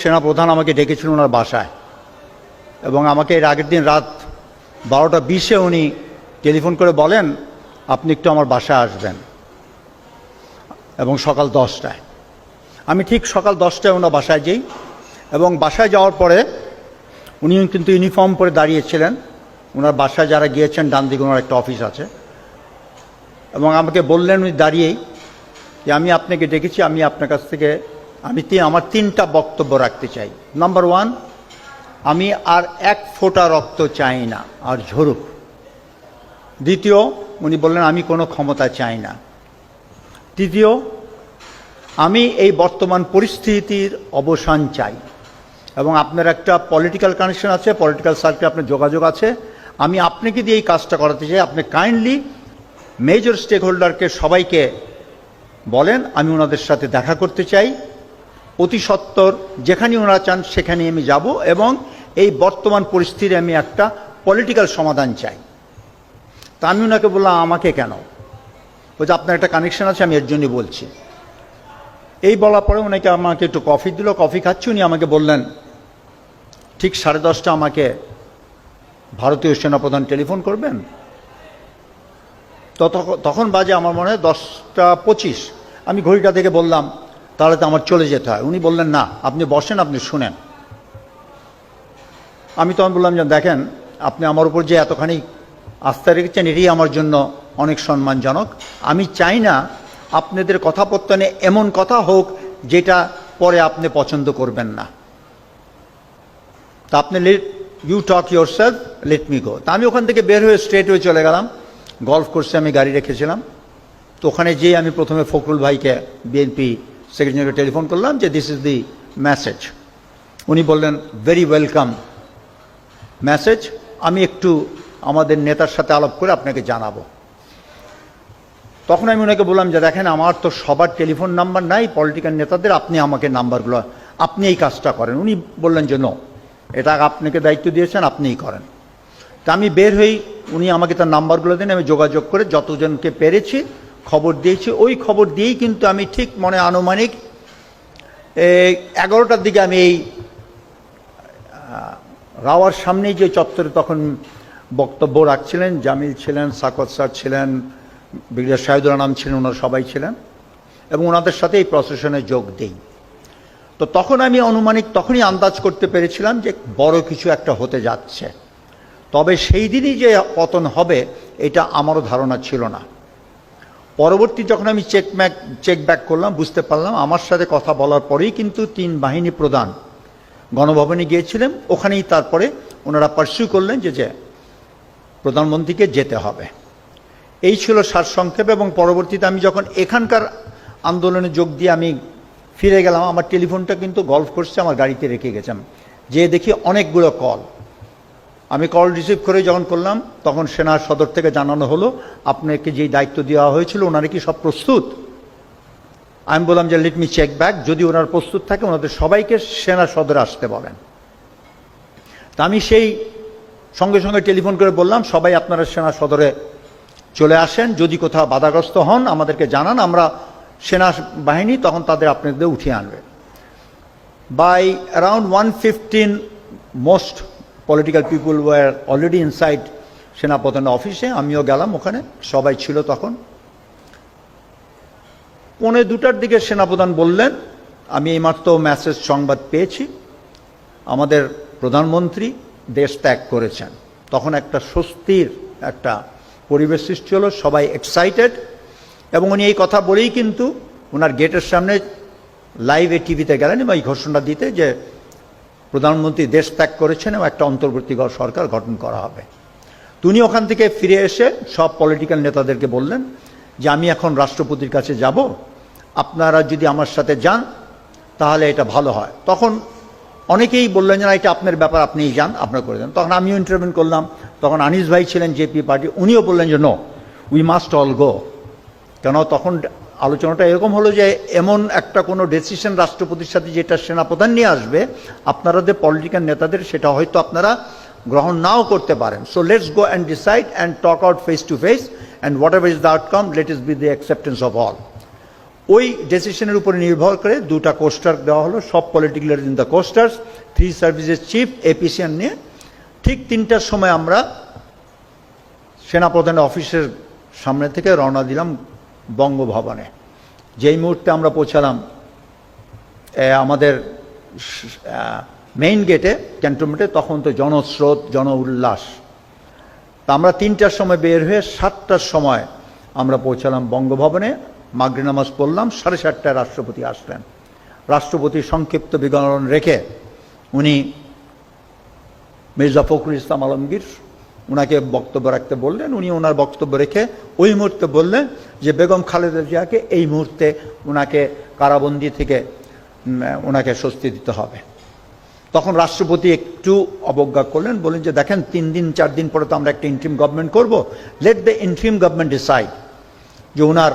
সেনাপ্রধান আমাকে ডেকেছিলেন ওনার বাসায় এবং আমাকে এর আগের দিন রাত 12:20 উনি টেলিফোন করে বলেন আপনি একটু আমার বাসায় আসবেন এবং সকাল 10টায়। আমি ঠিক সকাল 10টায় ওনার বাসায় যাই এবং বাসায় যাওয়ার পরে উনি কিন্তু ইউনিফর্ম পরে দাঁড়িয়েছিলেন। ওনার বাসায় যারা গিয়েছেন ডান দিকে ওনার একটা অফিস আছে এবং আমাকে বললেন উনি দাঁড়িয়েই যে আমি আপনাকে ডেকেছি, আমি আপনার কাছ থেকে আমার 3টা বক্তব্য রাখতে চাই। নাম্বার 1, আমি আর 1 ফোঁটা রক্ত চাই না আর ঝরুক। দ্বিতীয়, উনি বললেন আমি কোনো ক্ষমতা চাই না। তৃতীয়, আমি এই বর্তমান পরিস্থিতির অবসান চাই এবং আপনার একটা পলিটিক্যাল কানেকশন আছে, পলিটিক্যাল সার্কেলে আপনার যোগাযোগ আছে, আমি আপনাকে দিয়ে এই কাজটা করাতে চাই। আপনি কাইন্ডলি মেজর স্টেক হোল্ডারকে সবাইকে বলেন আমি ওনাদের সাথে দেখা করতে চাই, অতি সত্বর যেখানে ওনারা চান সেখানে আমি যাব এবং এই বর্তমান পরিস্থিতির আমি একটা পলিটিক্যাল সমাধান চাই। তা আমি ওনাকে বললাম আমাকে কেন? বলছে আপনার একটা কানেকশন আছে, আমি এর জন্য বলছি। এই বলার পরে ওনাকে আমাকে একটু কফি দিল, কফি খাচ্ছি। উনি আমাকে বললেন ঠিক 10:30 আমাকে ভারতীয় সেনাপ্রধান টেলিফোন করবেন। তখন বাজে আমার মনে হয় 10টা 25। আমি ঘড়িটা থেকে বললাম তাহলে তো আমার চলে যেতে হয়। উনি বললেন না, আপনি বসেন, আপনি শুনেন। আমি তখন বললাম যে দেখেন আপনি আমার উপর যে এতখানি আস্থা রেখেছেন এটাই আমার জন্য অনেক সম্মানজনক। আমি চাই না আপনাদের কথাপত্তনে এমন কথা হোক যেটা পরে আপনি পছন্দ করবেন না। তা আপনি you talk yourself, let me go. তা আমি ওখান থেকে বের হয়ে স্ট্রেট হয়ে চলে গেলাম। গলফ কোর্সে আমি গাড়ি রেখেছিলাম, তো ওখানে যেয়ে আমি প্রথমে ফখরুল ভাইকে বিএনপি সেক্রেটারিকে টেলিফোন করলাম যে দিস ইজ দি মেসেজ। উনি বললেন ভেরি ওয়েলকাম মেসেজ, আমি একটু আমাদের নেতার সাথে আলাপ করে আপনাকে জানাবো। তখন আমি ওনাকে বললাম যে দেখেন আমার তো সবার টেলিফোন নাম্বার নাই পলিটিক্যাল নেতাদের, আপনি আমাকে নাম্বারগুলো, আপনি এই কাজটা করেন। উনি বললেন যে নো, এটা আপনাকে দায়িত্ব দিয়েছেন, আপনিই করেন। তা আমি বের হই, উনি আমাকে তার নাম্বারগুলো দেন, আমি যোগাযোগ করে যতজনকে পেরেছি খবর দিয়েছি। ওই খবর দিয়েই কিন্তু আমি ঠিক মনে আনুমানিক 11টার দিকে আমি এই রাওয়ার সামনেই যে চত্বরে তখন বক্তব্য রাখছিলেন, জামিল ছিলেন, সাকত স্যার ছিলেন, ব্রিগেডিয়ার শাহিদুল আনাম ছিলেন, ওনারা সবাই ছিলেন এবং ওনাদের সাথে এই প্রসেশনে যোগ দেই। তো তখন আমি আনুমানিক তখনই আন্দাজ করতে পেরেছিলাম যে বড় কিছু একটা হতে যাচ্ছে, তবে সেই দিনই যে পতন হবে এটা আমারও ধারণা ছিল না। পরবর্তী যখন আমি চেক ব্যাক করলাম বুঝতে পারলাম আমার সাথে কথা বলার পরেই কিন্তু 3 বাহিনী প্রধান গণভবনে গিয়েছিলেন। ওখানেই তারপরে ওনারা পার্সিউ করলেন যে প্রধানমন্ত্রীকে যেতে হবে। এই ছিল সারসংক্ষেপ। এবং পরবর্তীতে আমি যখন এখানকার আন্দোলনে যোগ দিয়ে আমি ফিরে গেলাম, আমার টেলিফোনটা কিন্তু গলফ কোর্সে আমার গাড়িতে রেখে গেছিলাম। যে দেখি অনেকগুলো কল, আমি কল রিসিভ করে যখন করলাম তখন সেনা সদর থেকে জানানো হলো আপনাকে যেই দায়িত্ব দেওয়া হয়েছিল ওনারা কি সব প্রস্তুত। আমি বললাম যে লেট মি চেক ব্যাক, যদি ওনারা প্রস্তুত থাকে ওনাদের সবাইকে সেনা সদরে আসতে বলেন। তা আমি সেই সঙ্গে সঙ্গে টেলিফোন করে বললাম সবাই আপনারা সেনা সদরে চলে আসেন, যদি কোথাও বাধাগ্রস্ত হন আমাদেরকে জানান, আমরা সেনা বাহিনী তখন তাদের আপনাদের উঠিয়ে আনবে। By around 1:15 most political people were already inside সেনাপ্রধানের অফিসে, আমিও গেলাম ওখানে, সবাই ছিল তখন। 1:45টার দিকে সেনাপ্রধান বললেন আমি এইমাত্র মেসেজ সংবাদ পেয়েছি আমাদের প্রধানমন্ত্রী দেশ ত্যাগ করেছেন। তখন একটা স্বস্তির একটা পরিবেশ সৃষ্টি হলো, সবাই এক্সাইটেড। এবং উনি এই কথা বলেই কিন্তু ওনার গেটের সামনে লাইভে টিভিতে গেলেন এবং এই ঘোষণা দিতে যে প্রধানমন্ত্রী দেশ ত্যাগ করেছেন এবং একটা অন্তর্বর্তী সরকার গঠন করা হবে। তিনি ওখান থেকে ফিরে এসে সব পলিটিক্যাল নেতাদেরকে বললেন যে আমি এখন রাষ্ট্রপতির কাছে যাব, আপনারা যদি আমার সাথে যান তাহলে এটা ভালো হয়। তখন অনেকেই বললেন যে না এটা আপনার ব্যাপার, আপনিই যান, আপনারা করে দেন। তখন আমিও ইন্টারভিউ করলাম। তখন আনিস ভাই ছিলেন জেপি পার্টি, উনিও বললেন যে no, we must all go. কেন তখন আলোচনাটা এরকম হলো যে এমন একটা কোনো ডিসিশন রাষ্ট্রপতির সাথে যেটা সেনাপ্রধান নিয়ে আসবে আপনাদের পলিটিক্যাল নেতাদের সেটা হয়তো আপনারা গ্রহণ নাও করতে পারেন। So let's go and decide and talk out face to face and whatever is the outcome let us be the acceptance of all. ওই ডিসিশনের উপরে নির্ভর করে দুটা কোস্টার দেওয়া হলো, সব political leader in the coasters, 3 services chief এপিসিএন নিয়ে ঠিক 3টার সময় আমরা সেনাপ্রধানের অফিসের সামনে থেকে রওনা দিলাম বঙ্গভবনে। যেই মুহূর্তে আমরা পৌঁছালাম আমাদের মেইন গেটে ক্যান্টনমেন্টে, তখন তো জনস্রোত, জন উল্লাস। তা আমরা 3টার সময় বের হয়ে 7টার সময় আমরা পৌঁছালাম বঙ্গভবনে, মাগরিব নামাজ পড়লাম, 7:30টায় রাষ্ট্রপতি আসলেন। রাষ্ট্রপতি সংক্ষিপ্ত বিবরণ রেখে উনি মির্জা ফখরুল ইসলাম আলমগীর ওনাকে বক্তব্য রাখতে বললেন। উনি ওনার বক্তব্য রেখে ওই মুহূর্তে বললেন যে বেগম খালেদা জিয়াকে এই মুহূর্তে ওনাকে কারাবন্দি থেকে ওনাকে স্বস্তি দিতে হবে। তখন রাষ্ট্রপতি একটু অবজ্ঞা করলেন, বলেন যে দেখেন 3 দিন 4 দিন পরে তো আমরা একটা ইন্ট্রিম গভর্নমেন্ট করব, let the interim government decide যে ওনার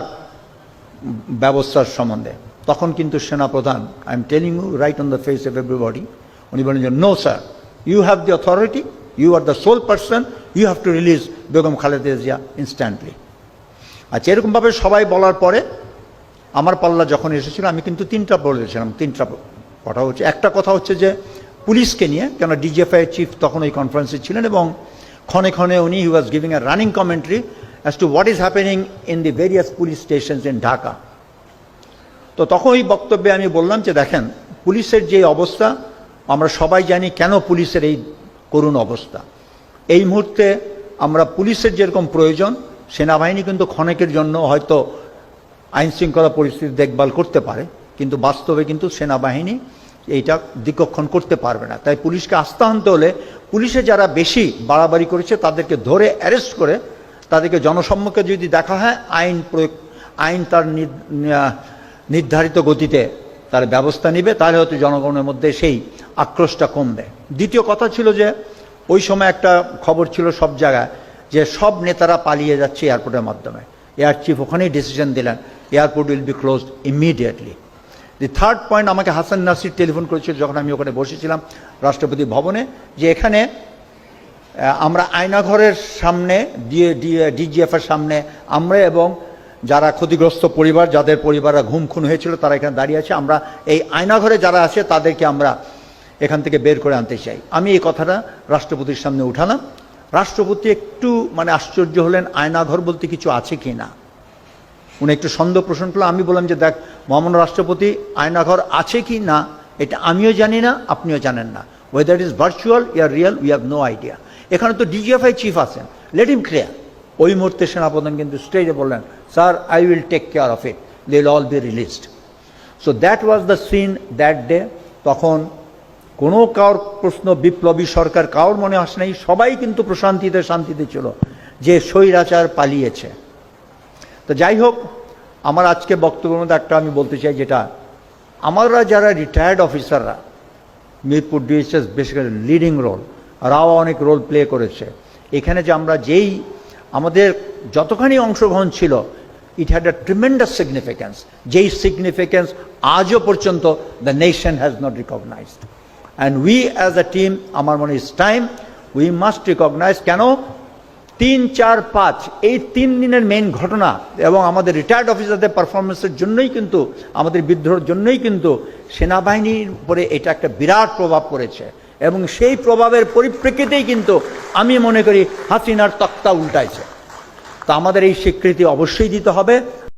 ব্যবস্থার সম্বন্ধে। তখন কিন্তু সেনাপ্রধান, I am telling you right on the face of everybody, উনি বলেন যে no sir, you have the authority, you are the sole person, you have to release Begum Khaleda Zia instantly. আচ্ছা, এরকমভাবে সবাই বলার পরে আমার পাল্লা যখন এসেছিল আমি কিন্তু 3টা বলেছিলাম। 3টা কথা হচ্ছে, একটা কথা হচ্ছে যে পুলিশকে নিয়ে, কেন ডিজিএফআই চিফ তখন ওই কনফারেন্সে ছিলেন এবং ক্ষণে ক্ষণে উনি he was giving a running commentary as to what is happening in the various police stations in Dhaka. তো তখন ওই বক্তব্যে আমি বললাম যে দেখেন, পুলিশের যে অবস্থা আমরা সবাই জানি কেন পুলিশের এই করুণ অবস্থা। এই মুহূর্তে আমরা পুলিশের যেরকম প্রয়োজন, সেনাবাহিনী কিন্তু ক্ষণেকের জন্য হয়তো আইন শৃঙ্খলা পরিস্থিতি দেখভাল করতে পারে, কিন্তু বাস্তবে কিন্তু সেনাবাহিনী এইটা দিকক্ষণ করতে পারবে না। তাই পুলিশকে আস্থা আনতে হলে পুলিশে যারা বেশি বাড়াবাড়ি করেছে তাদেরকে ধরে অ্যারেস্ট করে তাদেরকে জনসম্মুখে যদি দেখা হয়, আইন তার নির্ধারিত গতিতে তার ব্যবস্থা নেবে, তাহলে হয়তো জনগণের মধ্যে সেই আক্রোশটা কমবে। দ্বিতীয় কথা ছিল যে ওই সময় একটা খবর ছিল সব জায়গায় যে সব নেতারা পালিয়ে যাচ্ছে এয়ারপোর্টের মাধ্যমে। এয়ার চিফ ওখানেই ডিসিশন দিলেন airport will be closed immediately. The third point, আমাকে হাসান নাসির টেলিফোন করেছিল যখন আমি ওখানে বসেছিলাম রাষ্ট্রপতি ভবনে, যে এখানে আমরা আয়নাঘরের সামনে ডিজিএফের সামনে আমরা এবং যারা ক্ষতিগ্রস্ত পরিবার, যাদের পরিবাররা ঘুম খুন হয়েছিল তারা এখানে দাঁড়িয়ে আছে, আমরা এই আয়নাঘরে যারা আছে তাদেরকে আমরা এখান থেকে বের করে আনতে চাই। আমি এই কথাটা রাষ্ট্রপতির সামনে উঠালাম। রাষ্ট্রপতি একটু আশ্চর্য হলেন, আয়নাঘর বলতে কিছু আছে কি না। উনি একটু সন্দেহ পোষণ করলেন। আমি বললাম যে দেখ মহামান্য রাষ্ট্রপতি, আয়নাঘর আছে কি না এটা আমিও জানি না, আপনিও জানেন না। Whether it is virtual or real we have no idea. এখানে তো ডিজিএফআই চিফ আছেন, লেট হিম ক্লিয়ার। ওই মুহূর্তে সেনাপ্রধান কিন্তু স্টেজে বললেন, sir I will take care of it, they will all be released. So that was the scene that day. তখন কোনো কারোর প্রশ্ন বিপ্লবী সরকার কারোর মনে আসে নাই, সবাই কিন্তু প্রশান্তিতে শান্তিতে ছিল যে স্বৈরাচার পালিয়েছে। তো যাই হোক, আমার আজকে বক্তব্যের মধ্যে একটা আমি বলতে চাই, যেটা আমরা যারা রিটায়ার্ড অফিসাররা, Mirpur DSS basically leading role, রাও অনেক রোল প্লে করেছে এখানে, যে আমরা যেই আমাদের যতখানি অংশগ্রহণ ছিল, it had a tremendous significance, যেই সিগনিফিক্যান্স আজও পর্যন্ত the nation has not recognised. And we as a team, আমার মনে it's time we must recognise. কেন 3, 4, 5 এই 3 দিনের মেইন ঘটনা এবং আমাদের রিটায়ার্ড অফিসারদের পারফরমেন্সের জন্যই কিন্তু, আমাদের বিদ্রোহের জন্যই কিন্তু সেনাবাহিনীর উপরে এটা একটা বিরাট প্রভাব পড়েছে এবং সেই প্রভাবের পরিপ্রেক্ষিতেই কিন্তু আমি মনে করি হাসিনার তক্তা উল্টাইছে। তা আমাদের এই স্বীকৃতি অবশ্যই দিতে হবে।